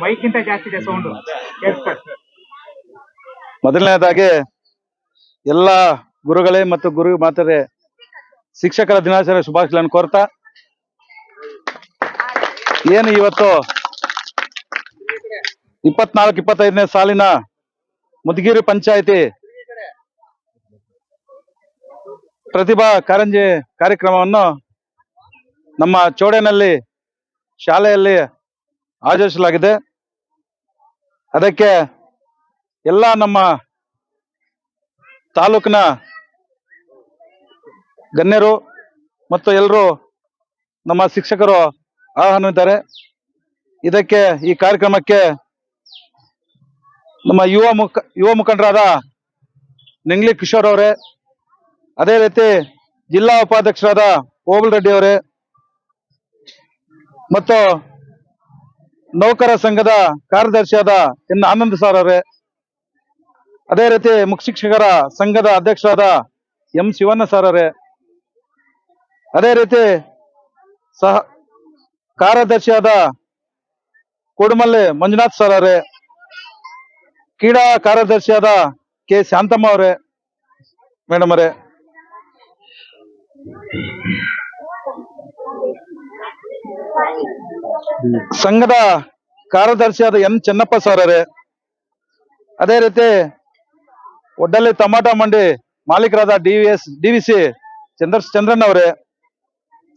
ಬೈಕ್ಗಿಂತ ಜಾಸ್ತಿ ಇದೆ ಸೌಂಡು. ಮೊದಲನೇದಾಗಿ ಎಲ್ಲ ಗುರುಗಳೇ ಮತ್ತು ಗುರು ಮಾತರೆ ಶಿಕ್ಷಕರ ದಿನಾಚರಣೆ ಶುಭಾಶಯಗಳನ್ನು ಕೋರ್ತಾ, ಏನು ಇವತ್ತು 24-25ನೇ ಸಾಲಿನ ಮುದಗಿರಿ ಪಂಚಾಯಿತಿ ಪ್ರತಿಭಾ ಕಾರಂಜಿ ಕಾರ್ಯಕ್ರಮವನ್ನು ನಮ್ಮ ಚೋಡೇನಹಳ್ಳಿ ಶಾಲೆಯಲ್ಲಿ ಆಯೋಜಿಸಲಾಗಿದೆ. ಅದಕ್ಕೆ ಎಲ್ಲ ನಮ್ಮ ತಾಲೂಕಿನ ಗಣ್ಯರು ಮತ್ತು ಎಲ್ಲರೂ ನಮ್ಮ ಶಿಕ್ಷಕರು ಆಹ್ವಾನಿದ್ದಾರೆ. ಇದಕ್ಕೆ ಈ ಕಾರ್ಯಕ್ರಮಕ್ಕೆ ನಮ್ಮ ಯುವ ಮುಖಂಡರಾದ ನಿಂಗ್ಲಿ ಕಿಶೋರ್ ಅವರೇ, ಅದೇ ರೀತಿ ಜಿಲ್ಲಾ ಉಪಾಧ್ಯಕ್ಷರಾದ ಓಬಲ್ ರೆಡ್ಡಿ ಅವರೇ ಮತ್ತು ನೌಕರ ಸಂಘದ ಕಾರ್ಯದರ್ಶಿಯಾದ ಎನ್ ಆನಂದ್ ಸರ್ ಅವರೇ, ಅದೇ ರೀತಿ ಮುಖ್ಯ ಶಿಕ್ಷಕರ ಸಂಘದ ಅಧ್ಯಕ್ಷರಾದ ಎಂ ಶಿವಣ್ಣ ಸರ್ ಅವರೇ, ಅದೇ ರೀತಿ ಸಹ ಕಾರ್ಯದರ್ಶಿಯಾದ ಕೂಡುಮಲ್ಲೆ ಮಂಜುನಾಥ್ ಸರ್ ಅವರೇ, ಕ್ರೀಡಾ ಕಾರ್ಯದರ್ಶಿಯಾದ ಕೆ ಶಾಂತಮ್ಮ ಅವರೇ ಮೇಡಮ್ ಅವರೇ, ಸಂಘದ ಕಾರ್ಯದರ್ಶಿಯಾದ ಎನ್ ಚೆನ್ನಪ್ಪ ಸರ್ ಅವರೇ, ಅದೇ ರೀತಿ ಒಡ್ಡಲ್ಲಿ ಟೊಮಾಟೊ ಮಂಡಿ ಮಾಲೀಕರಾದ ಡಿವಿಸಿ ಚಂದ್ರನ್ ಅವರೇ,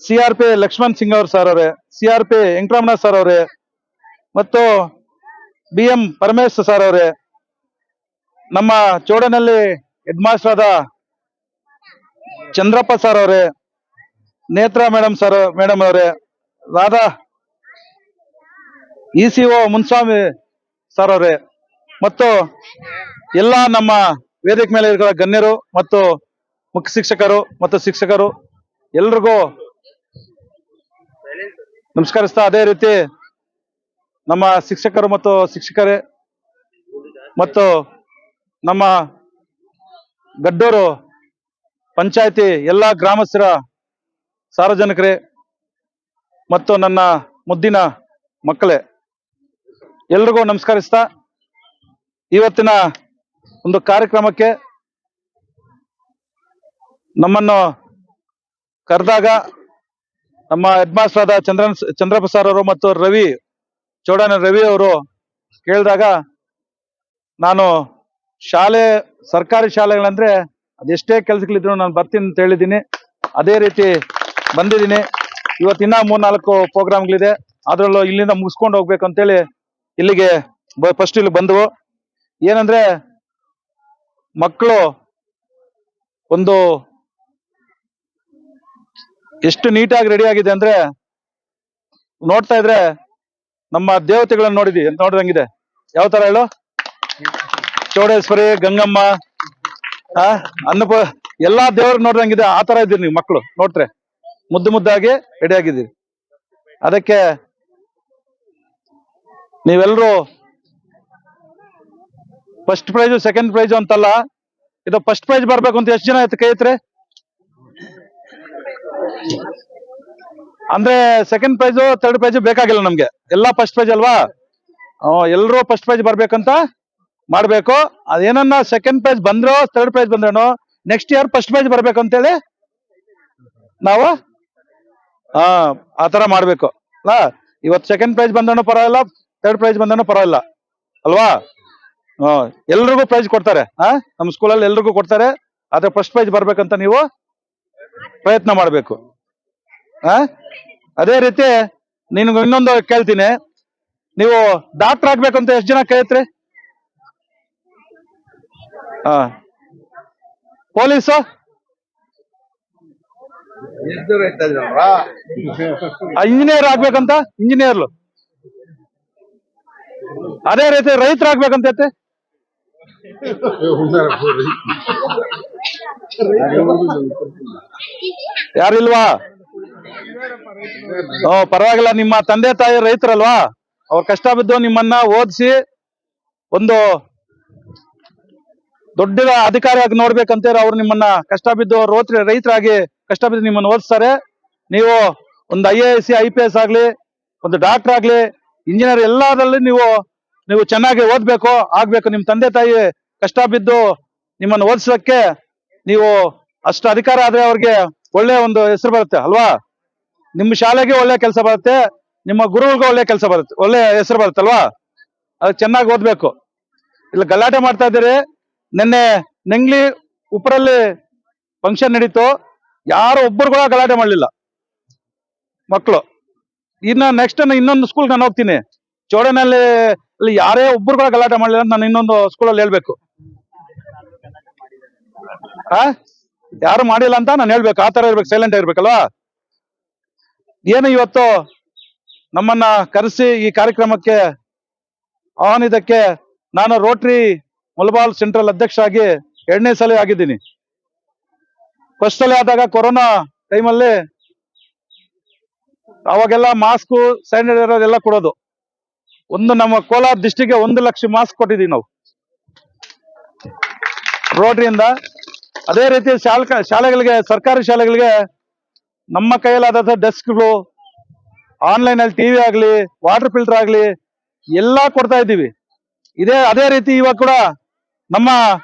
ಸಿಆರ್ಪಿ ಲಕ್ಷ್ಮಣ್ ಸಿಂಗ್ ಅವ್ರ ಸರ್ ಅವರೇ, ಸಿಆರ್ಪಿ ವೆಂಕಟರಮಣ ಸರ್ ಅವರೇ ಮತ್ತು BM ಪರಮೇಶ್ ಸರ್ ಅವರೇ, ನಮ್ಮ ಚೋಡನಲ್ಲಿ ಹೆಡ್ ಮಾಸ್ಟರ್ ಆದ ಚಂದ್ರಪ್ಪ ಸರ್ ಅವರೇ, ನೇತ್ರಾ ಮೇಡಮ್ ಅವರೇ, ರಾಧಾ ECO ಮುನ್ಸ್ವಾಮಿ ಸರ್ ಅವರೇ ಮತ್ತು ಎಲ್ಲ ನಮ್ಮ ವೇದಿಕೆ ಮೇಲೆ ಇರುವ ಗಣ್ಯರು ಮತ್ತು ಮುಖ್ಯ ಶಿಕ್ಷಕರು ಮತ್ತು ಶಿಕ್ಷಕರು ಎಲ್ರಿಗೂ ನಮಸ್ಕರಿಸ್ತಾ, ಅದೇ ರೀತಿ ನಮ್ಮ ಶಿಕ್ಷಕರು ಮತ್ತು ಶಿಕ್ಷಕರೇ ಮತ್ತು ನಮ್ಮ ಗಡ್ಡೂರು ಪಂಚಾಯತಿ ಎಲ್ಲ ಗ್ರಾಮಸ್ಥರ ಸಾರ್ವಜನಿಕರೇ ಮತ್ತು ನನ್ನ ಮುದ್ದಿನ ಮಕ್ಕಳೇ, ಎಲ್ರಿಗೂ ನಮಸ್ಕರಿಸ್ತಾ, ಇವತ್ತಿನ ಒಂದು ಕಾರ್ಯಕ್ರಮಕ್ಕೆ ನಮ್ಮನ್ನು ಕರೆದಾಗ ನಮ್ಮ ಹೆಡ್ ಮಾಸ್ಟರ್ ಆದ ಚಂದ್ರಪ್ಪ ಸರ್ ಅವರು ಮತ್ತು ಚೋಡನ ರವಿ ಅವರು ಕೇಳಿದಾಗ ನಾನು ಸರ್ಕಾರಿ ಶಾಲೆಗಳಂದ್ರೆ ಅದೆಷ್ಟೇ ಕೆಲಸಗಳಿದ್ರು ನಾನು ಬರ್ತೀನಿ ಅಂತ ಹೇಳಿದ್ದೀನಿ. ಅದೇ ರೀತಿ ಬಂದಿದ್ದೀನಿ. ಇವತ್ತಿನ 3-4 ಪ್ರೋಗ್ರಾಮ್ಗಳಿದೆ, ಅದ್ರಲ್ಲೂ ಇಲ್ಲಿಂದ ಮುಗಿಸ್ಕೊಂಡು ಹೋಗ್ಬೇಕು ಅಂತೇಳಿ ಇಲ್ಲಿಗೆ ಫಸ್ಟ್ ಇಲ್ಲಿ ಬಂದವು. ಏನಂದ್ರೆ ಮಕ್ಕಳು ಒಂದು ಎಷ್ಟು ನೀಟಾಗಿ ರೆಡಿ ಆಗಿದೆ ಅಂದ್ರೆ ನೋಡ್ತಾ ಇದ್ರೆ ನಮ್ಮ ದೇವತೆಗಳನ್ನ ನೋಡಿದಂಗಿದೆ. ಯಾವ ತರ ಹೇಳು, ಚೌಡೇಶ್ವರಿ, ಗಂಗಮ್ಮ, ಎಲ್ಲಾ ದೇವ್ರಿಗೆ ನೋಡ್ದಂಗಿದೆ. ಆ ತರ ಇದ್ದೀರಿ ನೀವು ಮಕ್ಕಳು, ನೋಡ್ರೆ ಮುದ್ದಾಗಿ ರೆಡಿ ಆಗಿದ್ದೀರಿ. ಅದಕ್ಕೆ ನೀವೆಲ್ಲರೂ ಫಸ್ಟ್ ಪ್ರೈಜು ಸೆಕೆಂಡ್ ಪ್ರೈಜು ಅಂತಲ್ಲ, ಇದು ಫಸ್ಟ್ ಪ್ರೈಜ್ ಬರ್ಬೇಕು ಅಂತ ಎಷ್ಟು ಜನ ಕೈ ಎತ್ತರೆ? ಅಂದ್ರೆ ಸೆಕೆಂಡ್ ಪ್ರೈಜು ಥರ್ಡ್ ಪ್ರೈಜು ಬೇಕಾಗಿಲ್ಲ ನಮ್ಗೆ, ಎಲ್ಲಾ ಫಸ್ಟ್ ಪ್ರೈಜ್ ಅಲ್ವಾ. ಎಲ್ರೂ ಫಸ್ಟ್ ಪ್ರೈಜ್ ಬರ್ಬೇಕಂತ ಮಾಡ್ಬೇಕು. ಅದೇನನ್ನ ಸೆಕೆಂಡ್ ಪ್ರೈಜ್ ಬಂದ್ರೋ ಥರ್ಡ್ ಪ್ರೈಜ್ ಬಂದ್ರೇನೋ ನೆಕ್ಸ್ಟ್ ಇಯರ್ ಫಸ್ಟ್ ಪ್ರೈಜ್ ಬರ್ಬೇಕಂತೇಳಿ ನಾವು ಆತರ ಮಾಡ್ಬೇಕು ಅಲ್ಲ. ಇವತ್ತು ಸೆಕೆಂಡ್ ಪ್ರೈಜ್ ಬಂದನೋ ಪರವಾಗಿಲ್ಲ, ಥರ್ಡ್ ಪ್ರೈಜ್ ಬಂದನೋ ಪರವಾಗಿಲ್ಲ ಅಲ್ವಾ. ಎಲ್ರಿಗೂ ಪ್ರೈಜ್ ಕೊಡ್ತಾರೆ, ನಮ್ಮ ಸ್ಕೂಲಲ್ಲಿ ಎಲ್ರಿಗೂ ಕೊಡ್ತಾರೆ. ಆದ್ರೆ ಫಸ್ಟ್ ಪ್ರೈಜ್ ಬರ್ಬೇಕಂತ ನೀವು ಪ್ರಯತ್ನ ಮಾಡ್ಬೇಕು. ಅದೇ ರೀತಿ ನಿನ್ಗೆ ಇನ್ನೊಂದು ಕೇಳ್ತೀನಿ, ನೀವು ಡಾಕ್ಟರ್ ಆಗ್ಬೇಕಂತ ಎಷ್ಟು ಜನ ಕೇಳ್ತ್ರಿ? ಪೊಲೀಸು, ಇಂಜಿನಿಯರ್ ಆಗ್ಬೇಕಂತ ಇಂಜಿನಿಯರ್, ಅದೇ ರೀತಿ ರೈತರಾಗ್ಬೇಕಂತ ಯಾರಿಲ್ವಾ? ಪರವಾಗಿಲ್ಲ, ನಿಮ್ಮ ತಂದೆ ತಾಯಿ ರೈತರಲ್ವಾ, ಅವ್ರ ಕಷ್ಟ ಬಿದ್ದು ನಿಮ್ಮನ್ನ ಓದಿಸಿ ಒಂದು ದೊಡ್ಡ ಅಧಿಕಾರಿಯಾಗಿ ನೋಡ್ಬೇಕಂತ ಅವ್ರು ನಿಮ್ಮನ್ನ ಕಷ್ಟ ಬಿದ್ದು ರೈತರಾಗಿ ಕಷ್ಟ ಬಿದ್ದು ನಿಮ್ಮನ್ನ ಓದಿಸ್ತಾರೆ. ನೀವು ಒಂದು IAS IPS ಆಗ್ಲಿ, ಒಂದು ಡಾಕ್ಟರ್ ಆಗ್ಲಿ, ಇಂಜಿನಿಯರ್ ಎಲ್ಲದರಲ್ಲಿ ನೀವು ಚೆನ್ನಾಗಿ ಓದ್ಬೇಕು ಆಗ್ಬೇಕು. ನಿಮ್ ತಂದೆ ತಾಯಿ ಕಷ್ಟ ಬಿದ್ದು ನಿಮ್ಮನ್ನು ಓದಿಸೋಕ್ಕೆ ನೀವು ಅಷ್ಟು ಅಧಿಕಾರ ಆದ್ರೆ ಅವ್ರಿಗೆ ಒಳ್ಳೆ ಒಂದು ಹೆಸರು ಬರುತ್ತೆ ಅಲ್ವಾ. ನಿಮ್ಮ ಶಾಲೆಗೆ ಒಳ್ಳೆ ಕೆಲಸ ಬರುತ್ತೆ, ನಿಮ್ಮ ಗುರುಗಳಿಗೂ ಒಳ್ಳೆ ಕೆಲಸ ಬರುತ್ತೆ, ಒಳ್ಳೆ ಹೆಸರು ಬರುತ್ತಲ್ವಾ. ಅದಕ್ಕೆ ಚೆನ್ನಾಗಿ ಓದ್ಬೇಕು. ಇಲ್ಲ ಗಲಾಟೆ ಮಾಡ್ತಾ ಇದ್ದೀರಿ. ನಿನ್ನೆ ನೆಂಗ್ಲಿ ಉಪ್ಪರಲ್ಲಿ ಫಂಕ್ಷನ್ ನಡೀತು, ಯಾರು ಒಬ್ಬರು ಕೂಡ ಗಲಾಟೆ ಮಾಡ್ಲಿಲ್ಲ ಮಕ್ಕಳು. ಇನ್ನ ನೆಕ್ಸ್ಟ್ ಇನ್ನೊಂದು ಸ್ಕೂಲ್ ನಾನು ಹೋಗ್ತೀನಿ, ಚೋಡನಲ್ಲಿ ಅಲ್ಲಿ ಯಾರೇ ಒಬ್ಬರು ಕೂಡ ಗಲಾಟೆ ಮಾಡಲಿಲ್ಲ ಅಂತ ನಾನು ಇನ್ನೊಂದು ಸ್ಕೂಲಲ್ಲಿ ಹೇಳ್ಬೇಕು. ಯಾರು ಮಾಡಿಲ್ಲ ಅಂತ ನಾನು ಹೇಳ್ಬೇಕು. ಆ ತರ ಇರ್ಬೇಕು, ಸೈಲೆಂಟ್ ಆಗಿರ್ಬೇಕಲ್ವಾ. ಏನು ಇವತ್ತು ನಮ್ಮನ್ನ ಕರೆಸಿ ಈ ಕಾರ್ಯಕ್ರಮಕ್ಕೆ ಆಹ್ವಾನಿದಕ್ಕೆ ನಾನು ರೋಟರಿ ಮುಳಬಾಲ್ ಸೆಂಟ್ರಲ್ ಅಧ್ಯಕ್ಷ ಆಗಿ 2ನೇ ಸಲ ಆಗಿದ್ದೀನಿ. ಫಸ್ಟ್ ಸಲ ಆದಾಗ ಕೊರೋನಾ ಟೈಮಲ್ಲಿ ಅವಾಗೆಲ್ಲ ಮಾಸ್ಕ್ ಸ್ಯಾನಿಟೈಸರ್ ಎಲ್ಲ ಕೊಡೋದು. ನಮ್ಮ ಕೋಲಾರ ಡಿಸ್ಟಿಕ್ಗೆ 1 ಲಕ್ಷ ಮಾಸ್ಕ್ ಕೊಟ್ಟಿದ್ದೀವಿ ನಾವು ರೋಟರಿಯಿಂದ. ಅದೇ ರೀತಿ ಶಾಲೆಗಳಿಗೆ, ಸರ್ಕಾರಿ ಶಾಲೆಗಳಿಗೆ ನಮ್ಮ ಕೈಯಲ್ಲಾದ ಡೆಸ್ಕ್ಗಳು, ಆನ್ಲೈನ್ ಅಲ್ಲಿ ಟಿವಿ ಆಗ್ಲಿ, ವಾಟರ್ ಫಿಲ್ಟರ್ ಆಗ್ಲಿ ಎಲ್ಲಾ ಕೊಡ್ತಾ ಇದ್ದೀವಿ. ಅದೇ ರೀತಿ ಇವಾಗ ಕೂಡ ನಮ್ಮ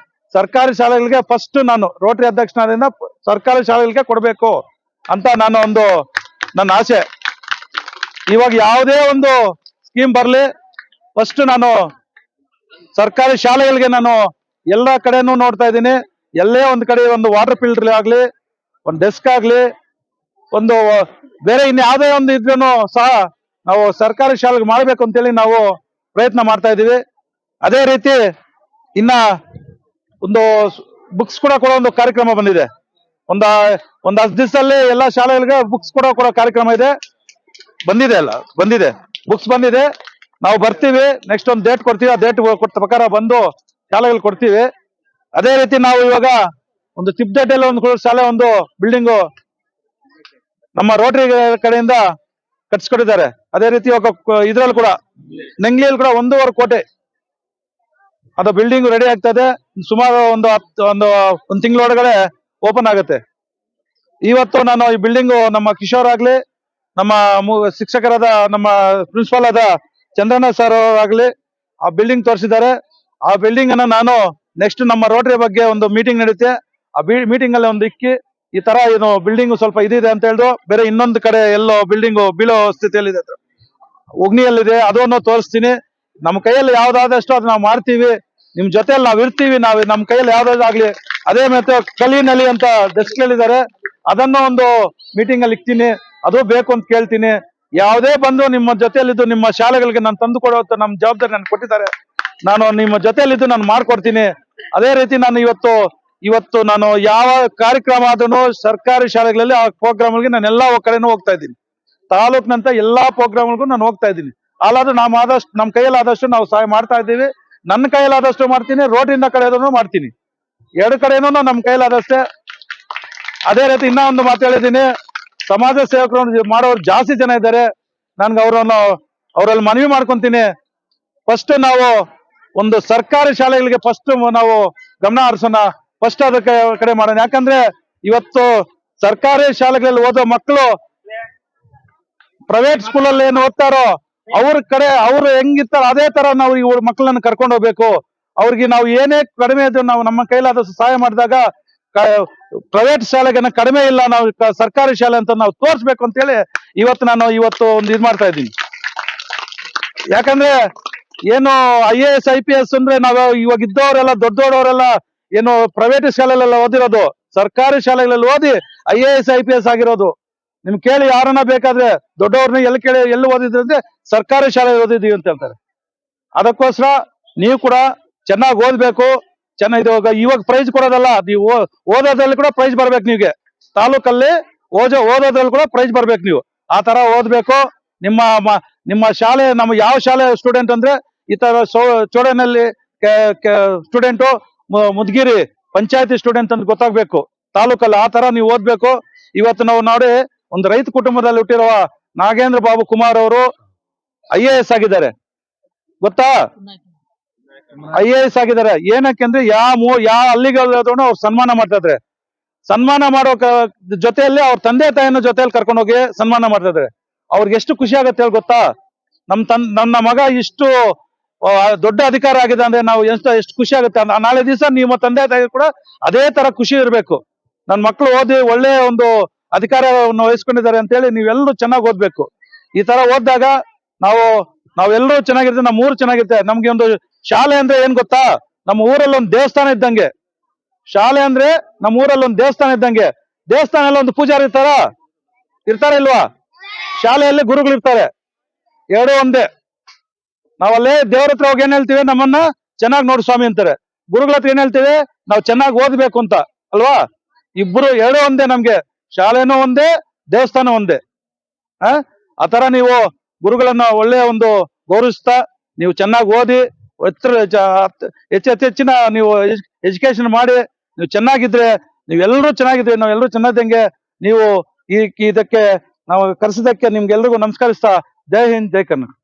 ಸರ್ಕಾರಿ ಶಾಲೆಗಳಿಗೆ ಫಸ್ಟ್ ನಾನು ರೋಟರಿ ಅಧ್ಯಕ್ಷನಾದ್ರಿಂದ ಸರ್ಕಾರಿ ಶಾಲೆಗಳಿಗೆ ಕೊಡಬೇಕು ಅಂತ ನನ್ನ ಆಸೆ. ಇವಾಗ ಯಾವುದೇ ಒಂದು ಸ್ಕೀಮ್ ಬರ್ಲಿ, ಫಸ್ಟ್ ನಾನು ಸರ್ಕಾರಿ ಶಾಲೆಗಳಿಗೆ ನಾನು ಎಲ್ಲ ಕಡೆನೂ ನೋಡ್ತಾ ಇದ್ದೀನಿ. ಎಲ್ಲೇ ಒಂದ್ ಕಡೆ ಒಂದು ವಾಟರ್ ಫಿಲ್ಟರ್ ಆಗ್ಲಿ, ಒಂದು ಡೆಸ್ಕ್ ಆಗ್ಲಿ, ಒಂದು ಬೇರೆ ಇನ್ಯಾವುದೇ ಒಂದು ಇದ್ರೂ ಸಹ ನಾವು ಸರ್ಕಾರಿ ಶಾಲೆಗೆ ಮಾಡ್ಬೇಕು ಅಂತೇಳಿ ನಾವು ಪ್ರಯತ್ನ ಮಾಡ್ತಾ ಇದ್ದೀವಿ. ಅದೇ ರೀತಿ ಇನ್ನ ಒಂದು ಬುಕ್ಸ್ ಕೂಡ ಕೊಡೋ ಒಂದು ಕಾರ್ಯಕ್ರಮ ಬಂದಿದೆ. ಒಂದು 10 ದಿವಸದಲ್ಲಿ ಎಲ್ಲ ಶಾಲೆಗಳಿಗೆ ಬುಕ್ಸ್ ಕೊಡೋ ಕಾರ್ಯಕ್ರಮ ಇದೆ. ಬಂದಿದೆ ಬುಕ್ಸ್ ಬಂದಿದೆ. ನಾವು ಬರ್ತೀವಿ, ನೆಕ್ಸ್ಟ್ ಒಂದು ಡೇಟ್ ಕೊಡ್ತೀವಿ, ಆ ಡೇಟ್ ಕೊಟ್ಟ ಪ್ರಕಾರ ಬಂದು ಶಾಲೆಗಳು ಕೊಡ್ತೀವಿ. ಅದೇ ರೀತಿ ನಾವು ಇವಾಗ ಒಂದು ತಿಪ್ದಡ್ಡಿಯಲ್ಲಿ ಒಂದು ಶಾಲೆ, ಒಂದು ಬಿಲ್ಡಿಂಗು ನಮ್ಮ ರೋಟರಿ ಕಡೆಯಿಂದ ಕಟ್ಸ್ಕೊಟ್ಟಿದ್ದಾರೆ. ಅದೇ ರೀತಿ ಇವಾಗ ಇದ್ರಲ್ಲಿ ಕೂಡ ನೆಂಗ್ಲಿಯಲ್ಲಿ ಕೂಡ 1.5 ಕೋಟಿ ಅದು ಬಿಲ್ಡಿಂಗ್ ರೆಡಿ ಆಗ್ತದೆ. ಸುಮಾರು ಒಂದು ತಿಂಗಳೊಳಗಡೆ ಓಪನ್ ಆಗುತ್ತೆ. ಇವತ್ತು ನಾನು ಈ ಬಿಲ್ಡಿಂಗ್ ನಮ್ಮ ಕಿಶೋರ್ ಆಗ್ಲಿ, ನಮ್ಮ ಶಿಕ್ಷಕರಾದ ನಮ್ಮ ಪ್ರಿನ್ಸಿಪಾಲ್ ಆದ ಚಂದ್ರಣ್ಣ ಸರ್ ಆಗ್ಲಿ ಆ ಬಿಲ್ಡಿಂಗ್ ತೋರಿಸಿದ್ದಾರೆ. ಆ ಬಿಲ್ಡಿಂಗ್ ಅನ್ನ ನಾನು ನೆಕ್ಸ್ಟ್ ನಮ್ಮ ರೋಟರಿ ಬಗ್ಗೆ ಒಂದು ಮೀಟಿಂಗ್ ನಡೆಯುತ್ತೆ. ಆ ಮೀಟಿಂಗ್ ಅಲ್ಲಿ ಒಂದು ಈ ತರ ಏನು ಬಿಲ್ಡಿಂಗ್ ಸ್ವಲ್ಪ ಇದಿದೆ ಅಂತ ಹೇಳಿದ್ರು. ಬೇರೆ ಇನ್ನೊಂದು ಕಡೆ ಎಲ್ಲೋ ಬಿಲ್ಡಿಂಗ್ ಬೀಳೋ ಸ್ಥಿತಿಯಲ್ಲಿದೆ, ಉಗ್ನಿಯಲ್ಲಿದೆ, ಅದನ್ನು ತೋರಿಸ್ತೀನಿ. ನಮ್ಮ ಕೈಯಲ್ಲಿ ಯಾವ್ದಾದಷ್ಟು ಅದು ನಾವು ಮಾಡ್ತೀವಿ. ನಿಮ್ ಜೊತೆಯಲ್ಲಿ ನಾವ್ ಇರ್ತೀವಿ. ನಮ್ಮ ಕೈಯಲ್ಲಿ ಯಾವ್ದಾಗ್ಲಿ. ಅದೇ ಮತ್ತೆ ಕಲಿನಲ್ಲಿ ಅಂತ ಡೆಸ್ಕ್ ಹೇಳಿದ್ದಾರೆ, ಅದನ್ನು ಒಂದು ಮೀಟಿಂಗ್ ಅಲ್ಲಿ ಇಕ್ತೀನಿ. ಅದು ಬೇಕು ಅಂತ ಕೇಳ್ತೀನಿ. ಯಾವುದೇ ಬಂದು ನಿಮ್ಮ ಜೊತೆಯಲ್ಲಿದ್ದು ನಿಮ್ಮ ಶಾಲೆಗಳಿಗೆ ನಾನು ತಂದು ಕೊಡೋ ನಮ್ಮ ಜವಾಬ್ದಾರಿ ನನ್ಗೆ ಕೊಟ್ಟಿದ್ದಾರೆ. ನಾನು ನಿಮ್ಮ ಜೊತೆಯಲ್ಲಿದ್ದು ನಾನು ಮಾಡ್ಕೊಡ್ತೀನಿ. ಅದೇ ರೀತಿ ನಾನು ಇವತ್ತು ನಾನು ಯಾವ ಕಾರ್ಯಕ್ರಮ ಆದ್ರೂ ಸರ್ಕಾರಿ ಶಾಲೆಗಳಲ್ಲಿ ಆ ಪ್ರೋಗ್ರಾಮ್ಗಳಿಗೆ ನಾನು ಎಲ್ಲಾ ಕಡೆನೂ ಹೋಗ್ತಾ ಇದ್ದೀನಿ. ತಾಲೂಕಿನಂತ ಎಲ್ಲಾ ಪ್ರೋಗ್ರಾಮ್ಗಳಿಗೂ ನಾನು ಹೋಗ್ತಾ ಇದ್ದೀನಿ. ಅಲ್ಲಾದ್ರೂ ನಮ್ಮ ಕೈಯಲ್ಲಿ ಆದಷ್ಟು ನಾವು ಸಹಾಯ ಮಾಡ್ತಾ ಇದ್ದೀವಿ. ನನ್ನ ಕೈಯಲ್ಲಾದಷ್ಟು ಮಾಡ್ತೀನಿ, ರೋಟಿಂದ ಕಡೆನೂ ಮಾಡ್ತೀನಿ. 2 ಕಡೆನೂ ನಮ್ಮ ಕೈಯಲ್ಲಾದಷ್ಟೇ. ಅದೇ ರೀತಿ ಇನ್ನೂ ಒಂದು ಮಾತು ಹೇಳಿದ್ದೀನಿ, ಸಮಾಜ ಸೇವಕರು ಮಾಡೋರು ಜಾಸ್ತಿ ಜನ ಇದ್ದಾರೆ. ನನ್ಗೆ ಅವರಲ್ಲಿ ಮನವಿ ಮಾಡ್ಕೊಂತೀನಿ. ಫಸ್ಟ್ ನಾವು ಒಂದು ಸರ್ಕಾರಿ ಶಾಲೆಗಳಿಗೆ ಫಸ್ಟ್ ನಾವು ಗಮನ ಹರಿಸೋಣ, ಫಸ್ಟ್ ಅದಕ್ಕೆ ಕಡೆ ಮಾಡೋಣ. ಯಾಕಂದ್ರೆ ಇವತ್ತು ಸರ್ಕಾರಿ ಶಾಲೆಗಳಲ್ಲಿ ಓದೋ ಮಕ್ಕಳು ಪ್ರೈವೇಟ್ ಸ್ಕೂಲಲ್ಲಿ ಏನು ಓದ್ತಾರೋ ಅವ್ರು ಹೆಂಗಿರ್ತಾರೋ ಅದೇ ತರ ನಾವು ಈ ಮಕ್ಕಳನ್ನ ಕರ್ಕೊಂಡು ಹೋಗ್ಬೇಕು. ಅವ್ರಿಗೆ ನಾವು ಏನೇ ಕಡಿಮೆ ಇದ್ರು ನಾವು ನಮ್ಮ ಕೈಲಾದಷ್ಟು ಸಹಾಯ ಮಾಡಿದಾಗ ಪ್ರೈವೇಟ್ ಶಾಲೆಗೆ ಕಡಿಮೆ ಇಲ್ಲ, ನಾವು ಸರ್ಕಾರಿ ಶಾಲೆ ಅಂತ ನಾವು ತೋರಿಸ್ಬೇಕು ಅಂತ ಹೇಳಿ ಇವತ್ತು ಒಂದು ಇದು ಮಾಡ್ತಾ ಇದ್ದೀನಿ. ಯಾಕಂದ್ರೆ ಏನು IAS IPS ಅಂದ್ರೆ ನಾವು ಇವಾಗ ಇದ್ದವರೆಲ್ಲ ದೊಡ್ಡವರೆಲ್ಲ ಏನು ಪ್ರೈವೇಟ್ ಶಾಲೆಲೆಲ್ಲ ಓದಿರೋದು, ಸರ್ಕಾರಿ ಶಾಲೆಗಳಲ್ಲಿ ಓದಿ IAS IPS ಆಗಿರೋದು. ನಿಮ್ ಕೇಳಿ ಯಾರನ್ನ ಬೇಕಾದ್ರೆ ದೊಡ್ಡವ್ರನ್ನ ಎಲ್ಲಿ ಓದಿದ್ರು ಅಂದ್ರೆ ಸರ್ಕಾರಿ ಶಾಲೆ ಓದಿದೀವಿ ಅಂತ ಹೇಳ್ತಾರೆ. ಅದಕ್ಕೋಸ್ಕರ ನೀವು ಕೂಡ ಚೆನ್ನಾಗಿ ಓದ್ಬೇಕು. ಚೆನ್ನಾಗಿ ಇವಾಗ ಪ್ರೈಸ್ ಕೊಡೋದಲ್ಲ, ನೀವು ಓದೋದ್ರಲ್ಲಿ ಕೂಡ ಪ್ರೈಸ್ ಬರ್ಬೇಕು. ನೀವ್ಗೆ ತಾಲೂಕಲ್ಲಿ ಓದೋದ್ರಲ್ಲಿ ಕೂಡ ಪ್ರೈಸ್ ಬರ್ಬೇಕು. ನೀವು ಆ ತರ ಓದ್ಬೇಕು. ನಿಮ್ಮ ಶಾಲೆ, ನಮ್ಮ ಯಾವ ಶಾಲೆ ಸ್ಟೂಡೆಂಟ್ ಅಂದ್ರೆ ಈ ತರ ಚೋಡನಲ್ಲಿ ಸ್ಟೂಡೆಂಟು, ಮುದ್ಗಿರಿ ಪಂಚಾಯತಿ ಸ್ಟೂಡೆಂಟ್ ಅಂತ ಗೊತ್ತಾಗ್ಬೇಕು ತಾಲೂಕಲ್ಲಿ. ಆ ತರ ನೀವು ಓದ್ಬೇಕು. ಇವತ್ತು ನಾವು ನೋಡಿ ಒಂದು ರೈತ ಕುಟುಂಬದಲ್ಲಿ ಹುಟ್ಟಿರುವ ನಾಗೇಂದ್ರ ಬಾಬು ಕುಮಾರ್ ಅವರು IAS ಆಗಿದ್ದಾರೆ, ಗೊತ್ತಾ? IAS ಆಗಿದ್ದಾರೆ. ಏನಕ್ಕೆಂದ್ರೆ ಯಾವ ಹಳ್ಳಿಗಳಾದ್ರೂ ಅವ್ರು ಸನ್ಮಾನ ಮಾಡ್ತಾ ಇದ್ರೆ, ಸನ್ಮಾನ ಮಾಡೋ ಜೊತೆಯಲ್ಲಿ ಅವ್ರ ತಂದೆ ತಾಯಿನ ಜೊತೆಯಲ್ಲಿ ಕರ್ಕೊಂಡೋಗಿ ಸನ್ಮಾನ ಮಾಡ್ತಾ ಇದ್ರೆ ಅವ್ರಿಗೆ ಎಷ್ಟು ಖುಷಿ ಆಗತ್ತೆ ಹೇಳಿ ಗೊತ್ತಾ? ನನ್ನ ಮಗ ಇಷ್ಟು ದೊಡ್ಡ ಅಧಿಕಾರ ಆಗಿದೆ ಅಂದ್ರೆ ನಾವು ಎಷ್ಟು ಖುಷಿ ಆಗುತ್ತೆ. ನಾಳೆ ದಿವಸ ನಿಮ್ಮ ತಂದೆ ತಾಯಿ ಕೂಡ ಅದೇ ತರ ಖುಷಿ ಇರಬೇಕು. ನನ್ನ ಮಕ್ಕಳು ಓದಿ ಒಳ್ಳೆ ಒಂದು ಅಧಿಕಾರವನ್ನು ವಹಿಸ್ಕೊಂಡಿದ್ದಾರೆ ಅಂತ ಹೇಳಿ ನೀವೆಲ್ಲರೂ ಚೆನ್ನಾಗಿ ಓದ್ಬೇಕು. ಈ ತರ ಓದಿದಾಗ ನಾವೆಲ್ಲರೂ ಚೆನ್ನಾಗಿರ್ತೇವೆ, ನಮ್ಮ ಊರು ಚೆನ್ನಾಗಿರುತ್ತೆ. ನಮ್ಗೆ ಒಂದು ಶಾಲೆ ಅಂದ್ರೆ ಏನ್ ಗೊತ್ತಾ, ನಮ್ಮ ಊರಲ್ಲಿ ಒಂದು ದೇವಸ್ಥಾನ ಇದ್ದಂಗೆ. ಶಾಲೆ ಅಂದ್ರೆ ನಮ್ಮ ಊರಲ್ಲಿ ಒಂದು ದೇವಸ್ಥಾನ ಇದ್ದಂಗೆ. ದೇವಸ್ಥಾನ ಎಲ್ಲ ಒಂದು ಪೂಜಾರಿ ಇರ್ತಾರ ಇಲ್ವಾ? ಶಾಲೆಯಲ್ಲಿ ಗುರುಗಳು ಇರ್ತಾರೆ, ಎರಡೂ ಒಂದೇ. ನಾವಲ್ಲೇ ದೇವ್ರ ಹತ್ರ ಹೋಗಿ ಏನ್ ಹೇಳ್ತೀವಿ, ನಮ್ಮನ್ನ ಚೆನ್ನಾಗಿ ನೋಡು ಸ್ವಾಮಿ ಅಂತಾರೆ. ಗುರುಗಳ ಹತ್ರ ಏನ್ ಹೇಳ್ತೀವಿ, ನಾವು ಚೆನ್ನಾಗಿ ಓದ್ಬೇಕು ಅಂತ ಅಲ್ವಾ? ಇಬ್ರು ಎರಡೂ ಒಂದೇ ನಮ್ಗೆ. ಶಾಲೆನೂ ಒಂದೇ, ದೇವಸ್ಥಾನ ಒಂದೇ. ಆತರ ನೀವು ಗುರುಗಳನ್ನ ಒಳ್ಳೆಯ ಒಂದು ಗೌರವಿಸ್ತಾ ನೀವು ಚೆನ್ನಾಗಿ ಓದಿ ಹೆಚ್ಚಿನ ನೀವು ಎಜುಕೇಶನ್ ಮಾಡಿ ನೀವು ಚೆನ್ನಾಗಿದ್ರೆ, ನೀವೆಲ್ಲರೂ ಚೆನ್ನಾಗಿದ್ರೆ, ನಾವೆಲ್ಲರೂ ಚೆನ್ನಾದಂಗೆ ನೀವು ಇದಕ್ಕೆ ನಾವು ಕರೆಸಿದಕ್ಕೆ ನಿಮ್ಗೆಲ್ರಿಗೂ ನಮಸ್ಕರಿಸ್ತಾ, ಜೈ ಹಿಂದ್, ಜೈ ಕರ್ನಾಟಕ.